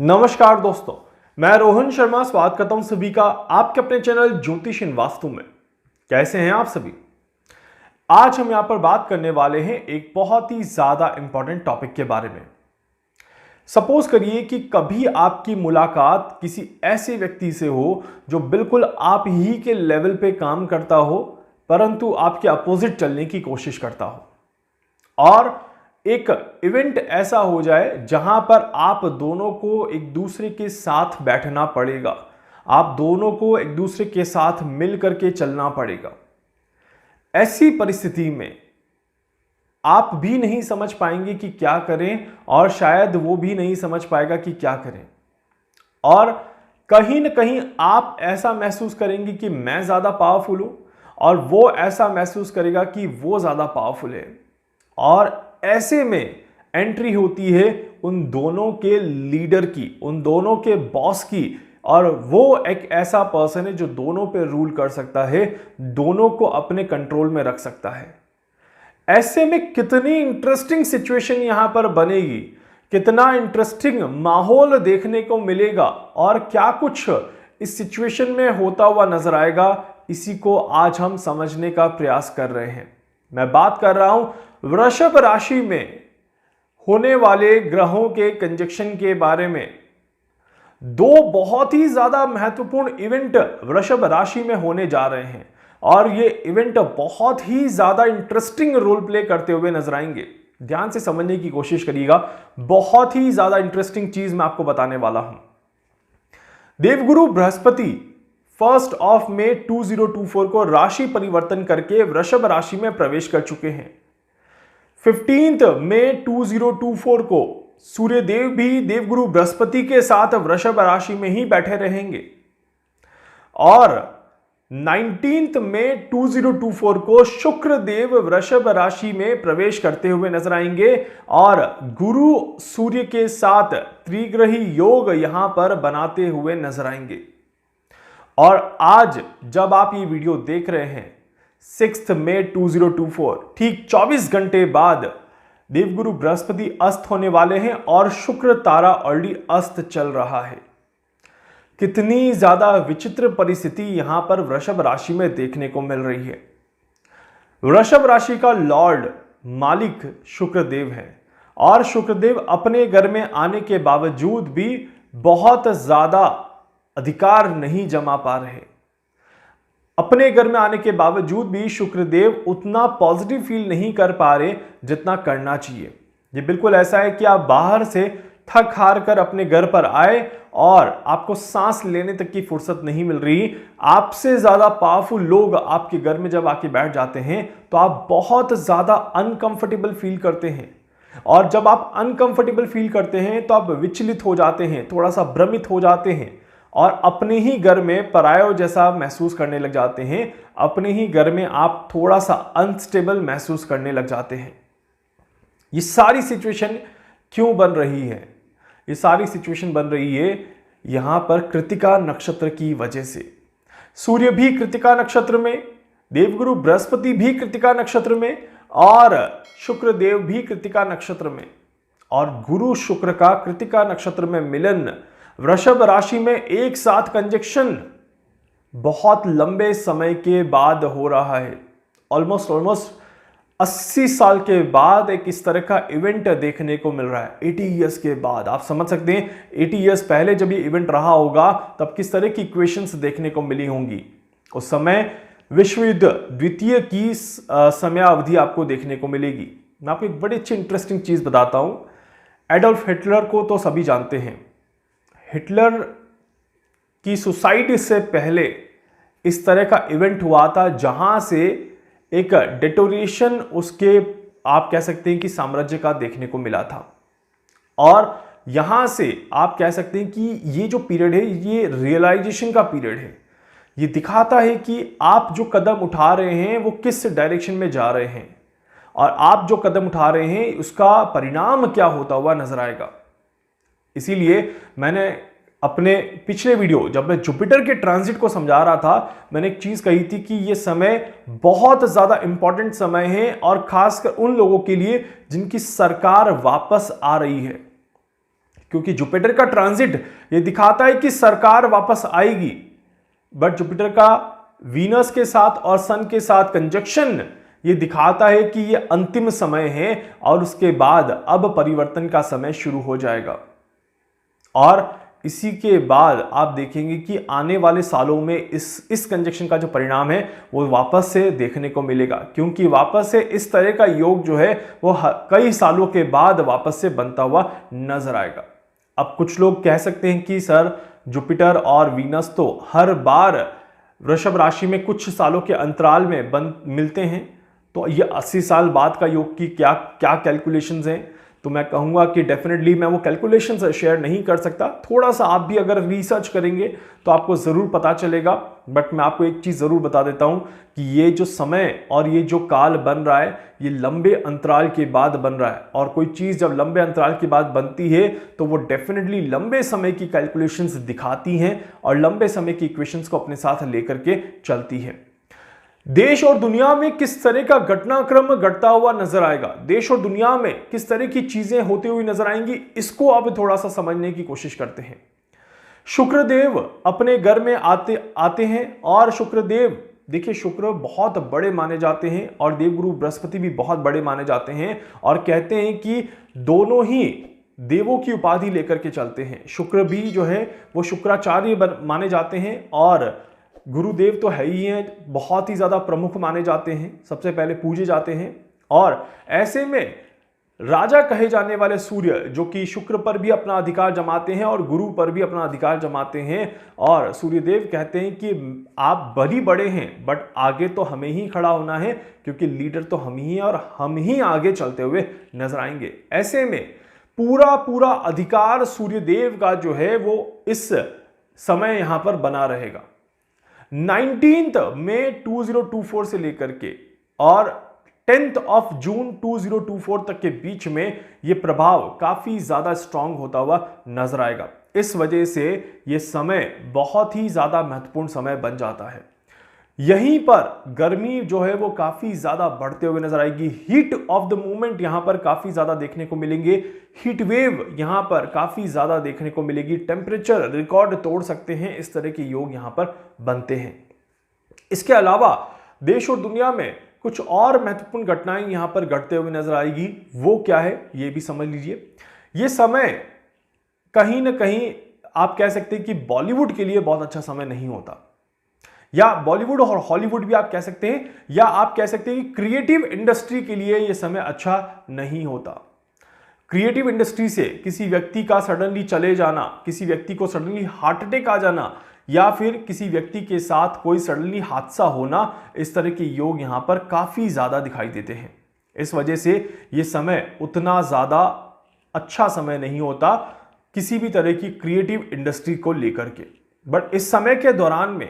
नमस्कार दोस्तों, मैं रोहन शर्मा स्वागत करता हूं सभी का आपके अपने चैनल ज्योतिष इन वास्तु में। कैसे हैं आप सभी? आज हम यहां पर बात करने वाले हैं एक बहुत ही ज्यादा इंपॉर्टेंट टॉपिक के बारे में। सपोज करिए कि कभी आपकी मुलाकात किसी ऐसे व्यक्ति से हो जो बिल्कुल आप ही के लेवल पे काम करता हो, परंतु आपके अपोजिट चलने की कोशिश करता हो, और एक इवेंट ऐसा हो जाए जहां पर आप दोनों को एक दूसरे के साथ बैठना पड़ेगा, आप दोनों को एक दूसरे के साथ मिल करके चलना पड़ेगा। ऐसी परिस्थिति में आप भी नहीं समझ पाएंगे कि क्या करें, और शायद वो भी नहीं समझ पाएगा कि क्या करें, और कहीं ना कहीं आप ऐसा महसूस करेंगे कि मैं ज्यादा पावरफुल हूं, और वो ऐसा महसूस करेगा कि वो ज्यादा पावरफुल है। और ऐसे में एंट्री होती है उन दोनों के लीडर की, उन दोनों के बॉस की, और वो एक ऐसा पर्सन है जो दोनों पे रूल कर सकता है, दोनों को अपने कंट्रोल में रख सकता है। ऐसे में कितनी इंटरेस्टिंग सिचुएशन यहां पर बनेगी, कितना इंटरेस्टिंग माहौल देखने को मिलेगा, और क्या कुछ इस सिचुएशन में होता हुआ नजर आएगा, इसी को आज हम समझने का प्रयास कर रहे हैं। मैं बात कर रहा हूं वृषभ राशि में होने वाले ग्रहों के कंजक्शन के बारे में। दो बहुत ही ज्यादा महत्वपूर्ण इवेंट वृषभ राशि में होने जा रहे हैं, और ये इवेंट बहुत ही ज्यादा इंटरेस्टिंग रोल प्ले करते हुए नजर आएंगे। ध्यान से समझने की कोशिश करिएगा, बहुत ही ज्यादा इंटरेस्टिंग चीज मैं आपको बताने वाला हूं। देवगुरु बृहस्पति 1 मई 2024 को राशि परिवर्तन करके वृषभ राशि में प्रवेश कर चुके हैं। 15 मई 2024 को सूर्यदेव भी देवगुरु बृहस्पति के साथ वृषभ राशि में ही बैठे रहेंगे, और 19 मई 2024 को शुक्र देव वृषभ राशि में प्रवेश करते हुए नजर आएंगे, और गुरु सूर्य के साथ त्रिग्रही योग यहां पर बनाते हुए नजर आएंगे। और आज जब आप ये वीडियो देख रहे हैं 6 मई 2024, ठीक 24 घंटे बाद देवगुरु बृहस्पति अस्त होने वाले हैं, और शुक्र तारा ऑलरेडी अस्त चल रहा है। कितनी ज्यादा विचित्र परिस्थिति यहां पर वृषभ राशि में देखने को मिल रही है। वृषभ राशि का लॉर्ड मालिक शुक्रदेव है, और शुक्रदेव अपने घर में आने के बावजूद भी बहुत ज्यादा अधिकार नहीं जमा पा रहे। अपने घर में आने के बावजूद भी शुक्रदेव उतना पॉजिटिव फील नहीं कर पा रहे जितना करना चाहिए। ये बिल्कुल ऐसा है कि आप बाहर से थक हार कर अपने घर पर आए, और आपको सांस लेने तक की फुर्सत नहीं मिल रही। आपसे ज्यादा पावरफुल लोग आपके घर में जब आके बैठ जाते हैं तो आप बहुत ज्यादा अनकंफर्टेबल फील करते हैं, और जब आप अनकंफर्टेबल फील करते हैं तो आप विचलित हो जाते हैं, थोड़ा सा भ्रमित हो जाते हैं, और अपने ही घर में परायों जैसा महसूस करने लग जाते हैं। अपने ही घर में आप थोड़ा सा अनस्टेबल महसूस करने लग जाते हैं। ये सारी सिचुएशन क्यों बन रही है? ये सारी सिचुएशन बन रही है यहां पर कृतिका नक्षत्र की वजह से। सूर्य भी कृतिका नक्षत्र में, देवगुरु बृहस्पति भी कृतिका नक्षत्र में, और शुक्रदेव भी कृतिका नक्षत्र में, और गुरु शुक्र का कृतिका नक्षत्र में मिलन, वृषभ राशि में एक साथ कंजक्शन बहुत लंबे समय के बाद हो रहा है। ऑलमोस्ट 80 साल के बाद एक इस तरह का इवेंट देखने को मिल रहा है। 80 ईयर्स के बाद आप समझ सकते हैं 80 ईयर्स पहले जब ये इवेंट रहा होगा तब किस तरह की इक्वेशंस देखने को मिली होंगी। उस समय विश्व युद्ध द्वितीय की समयावधि आपको देखने को मिलेगी। मैं आपको एक बड़ी अच्छी इंटरेस्टिंग चीज बताता हूं। एडोल्फ हिटलर को तो सभी जानते हैं। हिटलर की सुसाइड से पहले इस तरह का इवेंट हुआ था जहां से एक डेटोरेशन उसके, आप कह सकते हैं कि साम्राज्य का देखने को मिला था। और यहां से आप कह सकते हैं कि ये जो पीरियड है ये रियलाइजेशन का पीरियड है। ये दिखाता है कि आप जो कदम उठा रहे हैं वो किस डायरेक्शन में जा रहे हैं, और आप जो कदम उठा रहे हैं उसका परिणाम क्या होता हुआ नजर आएगा। इसीलिए मैंने अपने पिछले वीडियो जब मैं जुपिटर के ट्रांजिट को समझा रहा था, मैंने एक चीज कही थी कि यह समय बहुत ज्यादा इंपॉर्टेंट समय है, और खासकर उन लोगों के लिए जिनकी सरकार वापस आ रही है। क्योंकि जुपिटर का ट्रांजिट ये दिखाता है कि सरकार वापस आएगी, बट जुपिटर का वीनस के साथ और सन के साथ कंजक्शन ये दिखाता है कि ये अंतिम समय है और उसके बाद अब परिवर्तन का समय शुरू हो जाएगा। और इसी के बाद आप देखेंगे कि आने वाले सालों में इस कंजक्शन का जो परिणाम है वो वापस से देखने को मिलेगा, क्योंकि वापस से इस तरह का योग जो है वो कई सालों के बाद वापस से बनता हुआ नजर आएगा। अब कुछ लोग कह सकते हैं कि सर जुपिटर और वीनस तो हर बार वृषभ राशि में कुछ सालों के अंतराल में मिलते हैं, तो ये 80 साल बाद का योग की क्या क्या कैलकुलेशंस हैं। तो मैं कहूंगा कि डेफिनेटली मैं वो कैलकुलेशंस शेयर नहीं कर सकता। थोड़ा सा आप भी अगर रिसर्च करेंगे तो आपको ज़रूर पता चलेगा, बट मैं आपको एक चीज़ ज़रूर बता देता हूं कि ये जो समय और ये जो काल बन रहा है ये लंबे अंतराल के बाद बन रहा है, और कोई चीज़ जब लंबे अंतराल के बाद बनती है तो वो डेफिनेटली लंबे समय की कैलकुलेशंस दिखाती हैं और लंबे समय की इक्वेशंस को अपने साथ लेकर के चलती है। देश और दुनिया में किस तरह का घटनाक्रम घटता हुआ नजर आएगा, देश और दुनिया में किस तरह की चीजें होती हुई नजर आएंगी, इसको अब थोड़ा सा समझने की कोशिश करते हैं। शुक्रदेव अपने घर में आते हैं और शुक्रदेव, देखिए शुक्र बहुत बड़े माने जाते हैं और देवगुरु बृहस्पति भी बहुत बड़े माने जाते हैं, और कहते हैं कि दोनों ही देवों की उपाधि लेकर के चलते हैं। शुक्र भी जो है वो शुक्राचार्य माने जाते हैं, और गुरुदेव तो है ही हैं, बहुत ही ज्यादा प्रमुख माने जाते हैं, सबसे पहले पूजे जाते हैं। और ऐसे में राजा कहे जाने वाले सूर्य जो कि शुक्र पर भी अपना अधिकार जमाते हैं और गुरु पर भी अपना अधिकार जमाते हैं, और सूर्यदेव कहते हैं कि आप बड़ी बड़े हैं बट आगे तो हमें ही खड़ा होना है, क्योंकि लीडर तो हम ही हैं और हम ही आगे चलते हुए नजर आएंगे। ऐसे में पूरा अधिकार सूर्यदेव का जो है वो इस समय यहां पर बना रहेगा। 19 मई 2024 से लेकर के और 10 जून 2024 तक के बीच में यह प्रभाव काफी ज्यादा स्ट्रांग होता हुआ नजर आएगा। इस वजह से यह समय बहुत ही ज्यादा महत्वपूर्ण समय बन जाता है। यहीं पर गर्मी जो है वो काफी ज्यादा बढ़ते हुए नजर आएगी। हीट ऑफ द मोमेंट यहां पर काफी ज्यादा देखने को मिलेंगे। हीट वेव यहां पर काफी ज्यादा देखने को मिलेगी। टेम्परेचर रिकॉर्ड तोड़ सकते हैं, इस तरह के योग यहां पर बनते हैं। इसके अलावा देश और दुनिया में कुछ और महत्वपूर्ण घटनाएं यहां पर घटते हुए नजर आएगी। वो क्या है ये भी समझ लीजिए। यह समय कहीं ना कहीं आप कह सकते हैं कि बॉलीवुड के लिए बहुत अच्छा समय नहीं होता, या बॉलीवुड और हॉलीवुड भी आप कह सकते हैं, या आप कह सकते हैं कि क्रिएटिव इंडस्ट्री के लिए यह समय अच्छा नहीं होता। क्रिएटिव इंडस्ट्री से किसी व्यक्ति का सडनली चले जाना, किसी व्यक्ति को सडनली हार्ट अटैक आ जाना, या फिर किसी व्यक्ति के साथ कोई सडनली हादसा होना, इस तरह के योग यहां पर काफी ज्यादा दिखाई देते हैं। इस वजह से यह समय उतना ज्यादा अच्छा समय नहीं होता किसी भी तरह की क्रिएटिव इंडस्ट्री को लेकर के। बट इस समय के दौरान में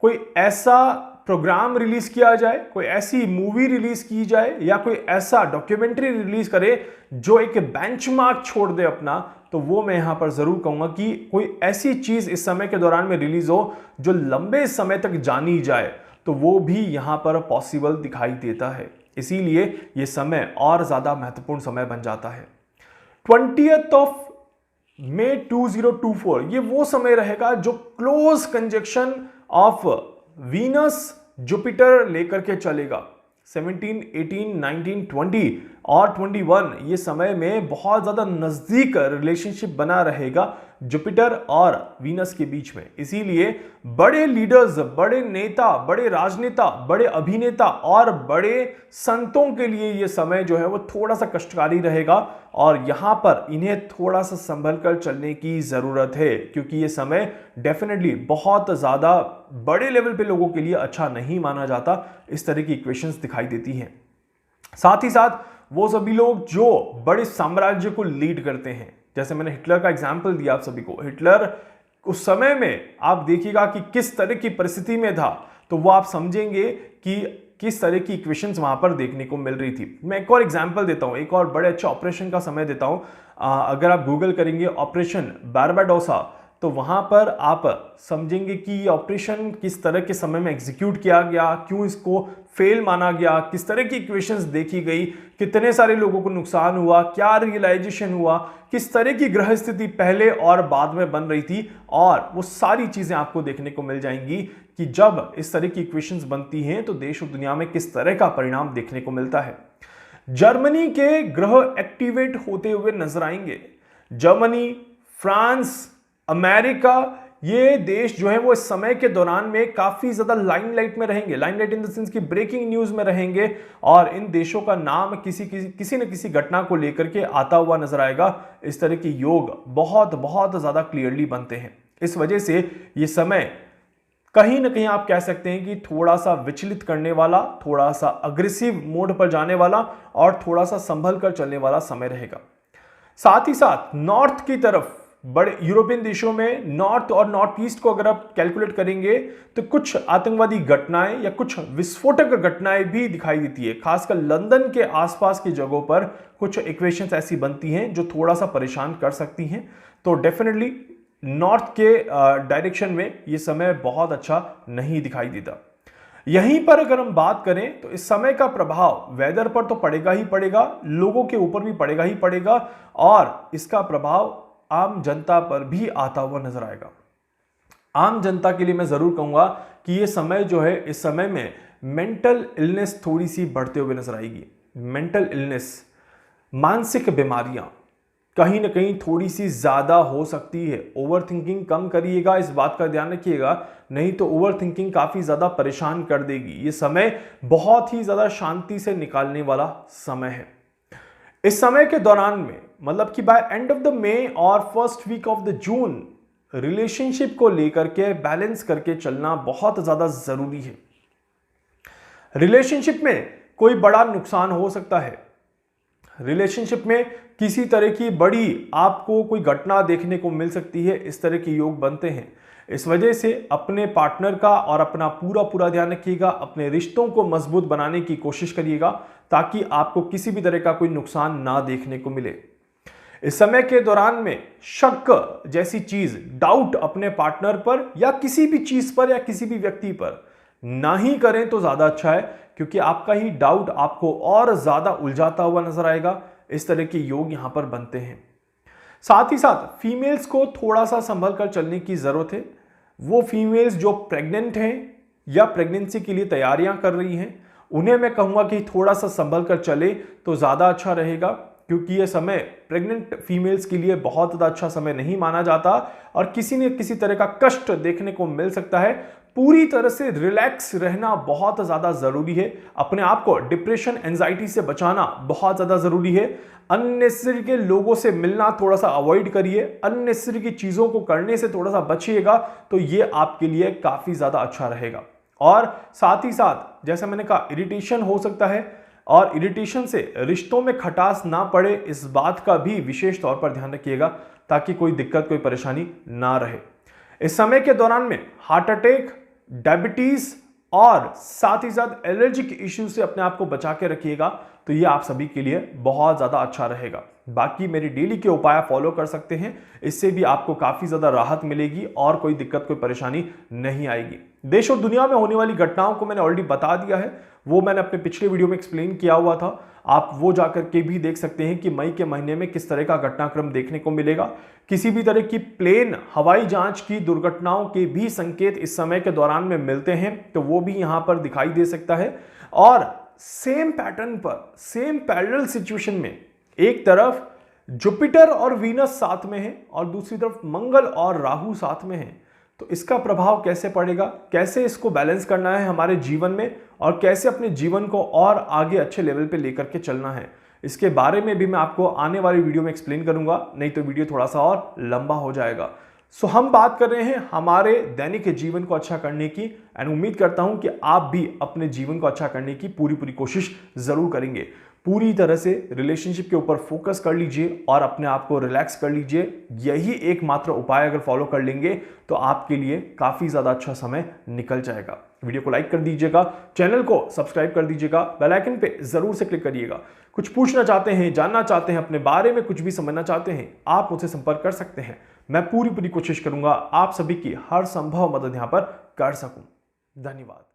कोई ऐसा प्रोग्राम रिलीज किया जाए, कोई ऐसी मूवी रिलीज की जाए, या कोई ऐसा डॉक्यूमेंट्री रिलीज करे जो एक बेंचमार्क छोड़ दे अपना, तो वो मैं यहां पर जरूर कहूंगा कि कोई ऐसी चीज इस समय के दौरान में रिलीज हो जो लंबे समय तक जानी जाए, तो वो भी यहां पर पॉसिबल दिखाई देता है। इसीलिए यह समय और ज्यादा महत्वपूर्ण समय बन जाता है। 20 मई 2024 ये वो समय रहेगा जो close conjunction of Venus Jupiter लेकर के चलेगा। 17, 18, 19, 20 और 21 ये समय में बहुत ज्यादा नजदीक रिलेशनशिप बना रहेगा जुपिटर और वीनस के बीच में। इसीलिए बड़े लीडर्स, बड़े नेता, बड़े राजनेता, बड़े अभिनेता और बड़े संतों के लिए यह समय जो है वो थोड़ा सा कष्टकारी रहेगा, और यहां पर इन्हें थोड़ा सा संभल कर चलने की जरूरत है, क्योंकि यह समय डेफिनेटली बहुत ज्यादा बड़े लेवल पे लोगों के लिए अच्छा नहीं माना जाता। इस तरह की इक्वेशंस दिखाई देती हैं। साथ ही साथ वो सभी लोग जो बड़े साम्राज्य को लीड करते हैं, जैसे मैंने हिटलर का एग्जाम्पल दिया आप सभी को। हिटलर उस समय में आप देखिएगा कि किस तरह की परिस्थिति में था, तो वो आप समझेंगे कि किस तरह की इक्वेशंस वहां पर देखने को मिल रही थी। मैं एक और एग्जाम्पल देता हूं, एक और बड़े अच्छे ऑपरेशन का समय देता हूं। अगर आप गूगल करेंगे ऑपरेशन बारबाडोसा, तो वहां पर आप समझेंगे कि ये ऑपरेशन किस तरह के समय में एग्जीक्यूट किया गया, क्यों इसको फेल माना गया, किस तरह की इक्वेशंस देखी गई, कितने सारे लोगों को नुकसान हुआ, क्या रियलाइजेशन हुआ, किस तरह की ग्रह स्थिति पहले और बाद में बन रही थी, और वो सारी चीजें आपको देखने को मिल जाएंगी कि जब इस तरह की इक्वेशंस बनती हैं तो देश और दुनिया में किस तरह का परिणाम देखने को मिलता है। जर्मनी के ग्रह एक्टिवेट होते हुए नजर आएंगे। जर्मनी, फ्रांस, अमेरिका, ये देश जो है वो इस समय के दौरान में काफी ज्यादा लाइमलाइट में रहेंगे। लाइमलाइट इन द सेंस की ब्रेकिंग न्यूज में रहेंगे, और इन देशों का नाम किसी न किसी घटना को लेकर के आता हुआ नजर आएगा। इस तरह के योग बहुत बहुत ज्यादा क्लियरली बनते हैं। इस वजह से ये समय कहीं ना कहीं आप कह सकते हैं कि थोड़ा सा विचलित करने वाला, थोड़ा सा अग्रेसिव मोड पर जाने वाला और थोड़ा सा संभल कर चलने वाला समय रहेगा। साथ ही साथ नॉर्थ की तरफ, बड़े यूरोपियन देशों में नॉर्थ और नॉर्थ ईस्ट को अगर आप कैलकुलेट करेंगे तो कुछ आतंकवादी घटनाएं या कुछ विस्फोटक घटनाएं भी दिखाई देती है। खासकर लंदन के आसपास की जगहों पर कुछ इक्वेशंस ऐसी बनती हैं जो थोड़ा सा परेशान कर सकती हैं। तो डेफिनेटली नॉर्थ के डायरेक्शन में ये समय बहुत अच्छा नहीं दिखाई देता। यहीं पर अगर हम बात करें तो इस समय का प्रभाव वेदर पर तो पड़ेगा ही पड़ेगा, लोगों के ऊपर भी पड़ेगा ही पड़ेगा, और इसका प्रभाव आम जनता पर भी आता हुआ नजर आएगा। आम जनता के लिए मैं जरूर कहूंगा कि ये समय जो है, इस समय में मेंटल इलनेस थोड़ी सी बढ़ते हुए नजर आएगी। मेंटल इलनेस, मानसिक बीमारियां कहीं ना कहीं थोड़ी सी ज्यादा हो सकती है। ओवर थिंकिंग कम करिएगा, इस बात का ध्यान रखिएगा, नहीं तो ओवर थिंकिंग काफी ज्यादा परेशान कर देगी। ये समय बहुत ही ज्यादा शांति से निकालने वाला समय है। इस समय के दौरान में मतलब कि by end of the May और first week of the June relationship को लेकर के बैलेंस करके चलना बहुत ज्यादा जरूरी है। रिलेशनशिप में कोई बड़ा नुकसान हो सकता है। रिलेशनशिप में किसी तरह की बड़ी आपको कोई घटना देखने को मिल सकती है। इस तरह के योग बनते हैं। इस वजह से अपने पार्टनर का और अपना पूरा ध्यान रखिएगा। अपने रिश्तों को मजबूत बनाने की कोशिश करिएगा ताकि आपको किसी भी तरह का कोई नुकसान ना देखने को मिले। इस समय के दौरान में शक जैसी चीज, डाउट अपने पार्टनर पर या किसी भी चीज पर या किसी भी व्यक्ति पर ना ही करें तो ज्यादा अच्छा है, क्योंकि आपका ही डाउट आपको और ज्यादा उलझाता हुआ नजर आएगा। इस तरह के योग यहां पर बनते हैं। साथ ही साथ फीमेल्स को थोड़ा सा संभल कर चलने की जरूरत है। वो फीमेल्स जो प्रेग्नेंट हैं या प्रेगनेंसी के लिए तैयारियां कर रही हैं, उन्हें मैं कहूंगा कि थोड़ा सा संभल कर चले तो ज्यादा अच्छा रहेगा, क्योंकि यह समय प्रेग्नेंट फीमेल्स के लिए बहुत ज़्यादा अच्छा समय नहीं माना जाता और किसी न किसी तरह का कष्ट देखने को मिल सकता है। पूरी तरह से रिलैक्स रहना बहुत ज़्यादा ज़रूरी है। अपने आप को डिप्रेशन, एंजाइटी से बचाना बहुत ज़्यादा ज़रूरी है। अननेसेसरी के लोगों से मिलना थोड़ा सा अवॉइड करिए। अननेसेसरी की चीज़ों को करने से थोड़ा सा बचिएगा, तो ये आपके लिए काफ़ी ज़्यादा अच्छा रहेगा। और साथ ही साथ जैसा मैंने कहा, इरिटेशन हो सकता है और इरिटेशन से रिश्तों में खटास ना पड़े, इस बात का भी विशेष तौर पर ध्यान रखिएगा ताकि कोई दिक्कत, कोई परेशानी ना रहे। इस समय के दौरान में हार्ट अटैक, डायबिटीज और साथ ही साथ एलर्जिक इश्यू से अपने आप को बचा के रखिएगा, तो ये आप सभी के लिए बहुत ज्यादा अच्छा रहेगा। बाकी मेरी डेली के उपाय फॉलो कर सकते हैं, इससे भी आपको काफी ज्यादा राहत मिलेगी और कोई दिक्कत, कोई परेशानी नहीं आएगी। देश और दुनिया में होने वाली घटनाओं को मैंने ऑलरेडी बता दिया है, वो मैंने अपने पिछले वीडियो में एक्सप्लेन किया हुआ था। आप वो जाकर के भी देख सकते हैं कि मई के महीने में किस तरह का घटनाक्रम देखने को मिलेगा। किसी भी तरह की प्लेन हवाई जहाज की दुर्घटनाओं के भी संकेत इस समय के दौरान में मिलते हैं, तो वो भी यहां पर दिखाई दे सकता है। और सेम पैटर्न पर, सेम पैरेलल सिचुएशन में एक तरफ जुपिटर और वीनस साथ में है और दूसरी तरफ मंगल और राहु साथ में है, तो इसका प्रभाव कैसे पड़ेगा, कैसे इसको बैलेंस करना है हमारे जीवन में और कैसे अपने जीवन को और आगे अच्छे लेवल पे लेकर के चलना है, इसके बारे में भी मैं आपको आने वाली वीडियो में एक्सप्लेन करूंगा, नहीं तो वीडियो थोड़ा सा और लंबा हो जाएगा। सो हम बात कर रहे हैं हमारे दैनिक जीवन को अच्छा करने की, एंड उम्मीद करता हूं कि आप भी अपने जीवन को अच्छा करने की पूरी कोशिश जरूर करेंगे। पूरी तरह से रिलेशनशिप के ऊपर फोकस कर लीजिए और अपने आप को रिलैक्स कर लीजिए। यही एकमात्र उपाय अगर फॉलो कर लेंगे तो आपके लिए काफी ज्यादा अच्छा समय निकल जाएगा। वीडियो को लाइक कर दीजिएगा, चैनल को सब्सक्राइब कर दीजिएगा, बेल आइकन पे जरूर से क्लिक करिएगा। कुछ पूछना चाहते हैं, जानना चाहते हैं, अपने बारे में कुछ भी समझना चाहते हैं, आप मुझसे संपर्क कर सकते हैं। मैं पूरी कोशिश करूंगा आप सभी की हर संभव मदद यहां पर कर सकूं। धन्यवाद।